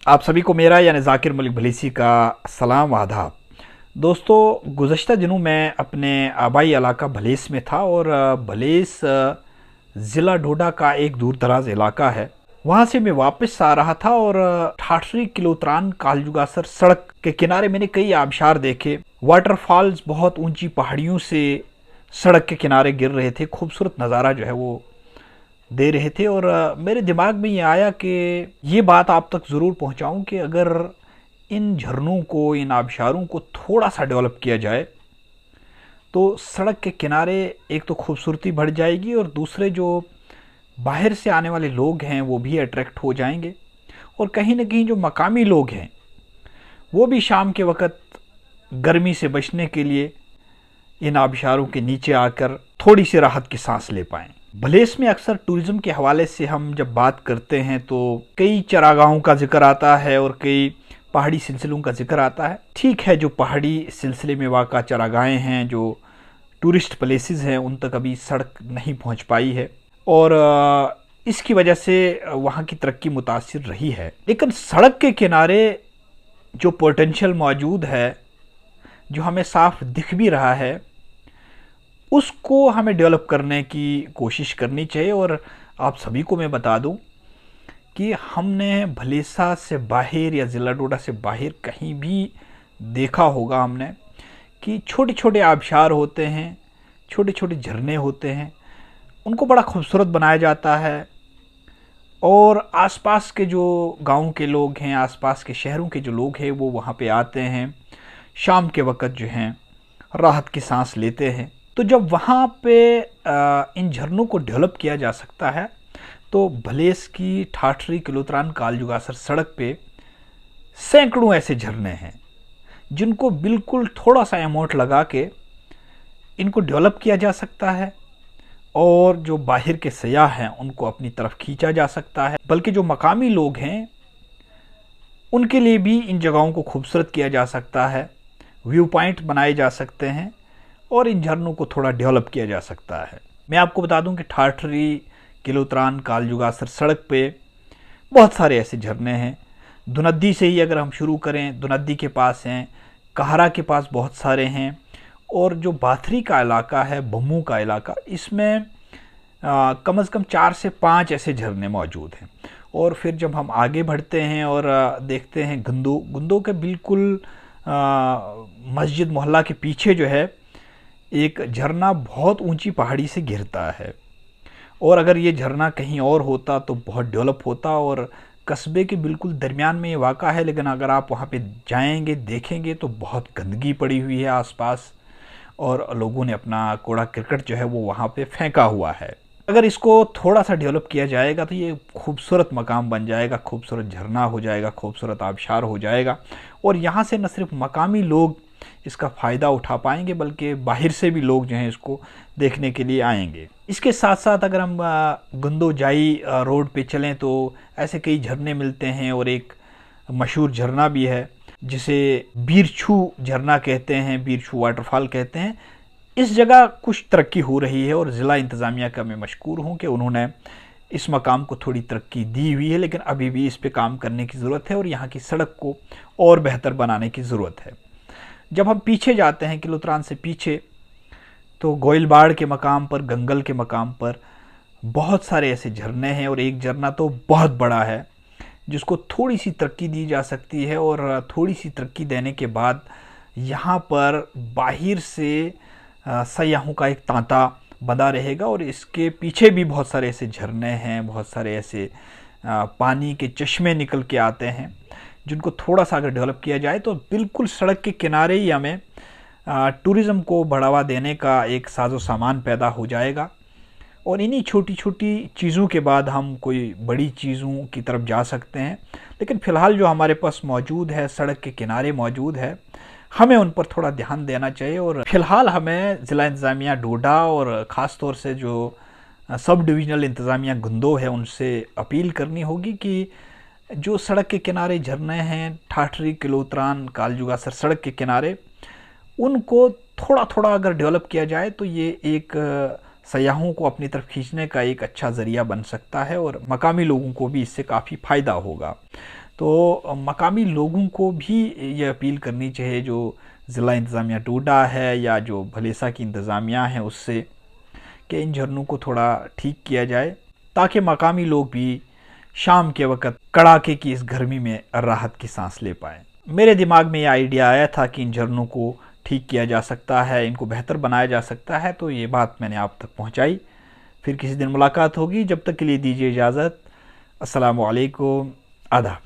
आप सभी को मेरा यानी ज़ाकिर मलिक भलीसी का सलाम आदाब। दोस्तों, गुज़श्ता दिनों मैं अपने आबाई इलाका भलेस में था और भलेस ज़िला डोडा का एक दूर दराज इलाका है। वहाँ से मैं वापस आ रहा था और ठाठरी किलोत्रान कालजुगासर सड़क के किनारे मैंने कई आबशार देखे। वाटरफॉल्स बहुत ऊंची पहाड़ियों से सड़क के किनारे गिर रहे थे। खूबसूरत नज़ारा जो है वो दे रहे थे और मेरे दिमाग में ये आया कि ये बात आप तक ज़रूर पहुंचाऊं कि अगर इन झरनों को, इन आबशारों को थोड़ा सा डेवलप किया जाए तो सड़क के किनारे एक तो खूबसूरती बढ़ जाएगी और दूसरे जो बाहर से आने वाले लोग हैं वो भी अट्रैक्ट हो जाएंगे और कहीं ना कहीं जो मकामी लोग हैं वो भी शाम के वक़्त गर्मी से बचने के लिए इन आबशारों के नीचे आकर थोड़ी सी राहत की सांस ले पाएँ। भलेस में अक्सर टूरिज़्म के हवाले से हम जब बात करते हैं तो कई चरागाहों का जिक्र आता है और कई पहाड़ी सिलसिलों का जिक्र आता है। ठीक है, जो पहाड़ी सिलसिले में वाक़ा चरागाहें हैं, जो टूरिस्ट प्लेसेस हैं, उन तक अभी सड़क नहीं पहुंच पाई है और इसकी वजह से वहाँ की तरक्की मुतासिर रही है। लेकिन सड़क के किनारे जो पोटेंशियल मौजूद है, जो हमें साफ दिख भी रहा है, उसको हमें डेवलप करने की कोशिश करनी चाहिए। और आप सभी को मैं बता दूं कि हमने भलेसा से बाहर या ज़िला डोडा से बाहर कहीं भी देखा होगा हमने कि छोटे छोटे आबशार होते हैं, छोटे छोटे झरने होते हैं, उनको बड़ा खूबसूरत बनाया जाता है और आसपास के जो गांव के लोग हैं, आसपास के शहरों के जो लोग हैं वो वहाँ पे आते हैं, शाम के वक़्त जो हैं राहत की सांस लेते हैं। तो जब वहाँ पे इन झरनों को डेवलप किया जा सकता है तो भलेस की ठाठरी किलोत्रान कालजुगासर सड़क पे सैकड़ों ऐसे झरने हैं जिनको बिल्कुल थोड़ा सा अमाउंट लगा के इनको डेवलप किया जा सकता है और जो बाहर के सयाह हैं उनको अपनी तरफ खींचा जा सकता है। बल्कि जो मकामी लोग हैं उनके लिए भी इन जगहों को खूबसूरत किया जा सकता है, व्यू पॉइंट बनाए जा सकते हैं और इन झरनों को थोड़ा डेवलप किया जा सकता है। मैं आपको बता दूं कि ठाठरी किलोत्रान कालजुगासर सड़क पे बहुत सारे ऐसे झरने हैं। दुनद्दी से ही अगर हम शुरू करें, दुनद्दी के पास हैं, कहरा के पास बहुत सारे हैं और जो बाथरी का इलाका है, बम्मू का इलाका, इसमें कम से कम 4 से 5 ऐसे झरने मौजूद हैं। और फिर जब हम आगे बढ़ते हैं और देखते हैं गुंदो के बिल्कुल मस्जिद मोहल्ला के पीछे जो है एक झरना बहुत ऊंची पहाड़ी से गिरता है और अगर ये झरना कहीं और होता तो बहुत डेवलप होता और कस्बे के बिल्कुल दरमियान में ये वाक़ा है। लेकिन अगर आप वहाँ पे जाएंगे, देखेंगे तो बहुत गंदगी पड़ी हुई है आसपास और लोगों ने अपना कूड़ा करकट जो है वो वहाँ पे फेंका हुआ है। अगर इसको थोड़ा सा डेवलप किया जाएगा तो ये खूबसूरत मकाम बन जाएगा, खूबसूरत झरना हो जाएगा, खूबसूरत आबशार हो जाएगा और यहाँ से न सिर्फ मकामी लोग इसका फ़ायदा उठा पाएंगे बल्कि बाहर से भी लोग जो हैं इसको देखने के लिए आएंगे। इसके साथ साथ अगर हम गुंदो जाई रोड पे चलें तो ऐसे कई झरने मिलते हैं और एक मशहूर झरना भी है जिसे बीरछू झरना कहते हैं, बीरछू वाटरफॉल कहते हैं। इस जगह कुछ तरक्की हो रही है और ज़िला इंतज़ामिया का मैं मशकूर हूँ कि उन्होंने इस मकाम को थोड़ी तरक्की दी हुई है, लेकिन अभी भी इस पे काम करने की ज़रूरत है और यहाँ की सड़क को और बेहतर बनाने की ज़रूरत है। जब हम पीछे जाते हैं, किलोत्रान से पीछे, तो गोइलबाड़ के मकाम पर, गंगल के मकाम पर बहुत सारे ऐसे झरने हैं और एक झरना तो बहुत बड़ा है जिसको थोड़ी सी तरक्की दी जा सकती है और थोड़ी सी तरक्की देने के बाद यहाँ पर बाहर से सयाहों का एक तांता बंधा रहेगा और इसके पीछे भी बहुत सारे ऐसे झरने हैं, बहुत सारे ऐसे पानी के चश्मे निकल के आते हैं जिनको थोड़ा सा अगर डेवलप किया जाए तो बिल्कुल सड़क के किनारे ही हमें टूरिज़्म को बढ़ावा देने का एक साजो सामान पैदा हो जाएगा और इन्हीं छोटी छोटी चीज़ों के बाद हम कोई बड़ी चीज़ों की तरफ जा सकते हैं। लेकिन फ़िलहाल जो हमारे पास मौजूद है, सड़क के किनारे मौजूद है, हमें उन पर थोड़ा ध्यान देना चाहिए और फ़िलहाल हमें ज़िला इंतज़ामिया डोडा और ख़ास तौर से जो सब डिविजनल इंतज़ामिया गुंदो है उनसे अपील करनी होगी कि जो सड़क के किनारे झरने हैं, ठाठरी किलोत्रान कालजुगासर सड़क के किनारे, उनको थोड़ा थोड़ा अगर डेवलप किया जाए तो ये एक सयाहों को अपनी तरफ खींचने का एक अच्छा ज़रिया बन सकता है और मकामी लोगों को भी इससे काफ़ी फ़ायदा होगा। تو مقامی لوگوں کو بھی یہ اپیل کرنی چاہیے، جو ضلع انتظامیہ ڈوڈا ہے یا جو بھلیسہ کی انتظامیہ ہیں اس سے، کہ ان جھرنوں کو تھوڑا ٹھیک کیا جائے تاکہ مقامی لوگ بھی شام کے وقت کڑاکے کی اس گرمی میں راحت کی سانس لے پائیں۔ میرے دماغ میں یہ آئیڈیا آیا تھا کہ ان جھرنوں کو ٹھیک کیا جا سکتا ہے، ان کو بہتر بنایا جا سکتا ہے، تو یہ بات میں نے آپ تک پہنچائی۔ پھر کسی دن ملاقات ہوگی، جب تک کے لیے دیجیے اجازت۔ السلام علیکم، آداب۔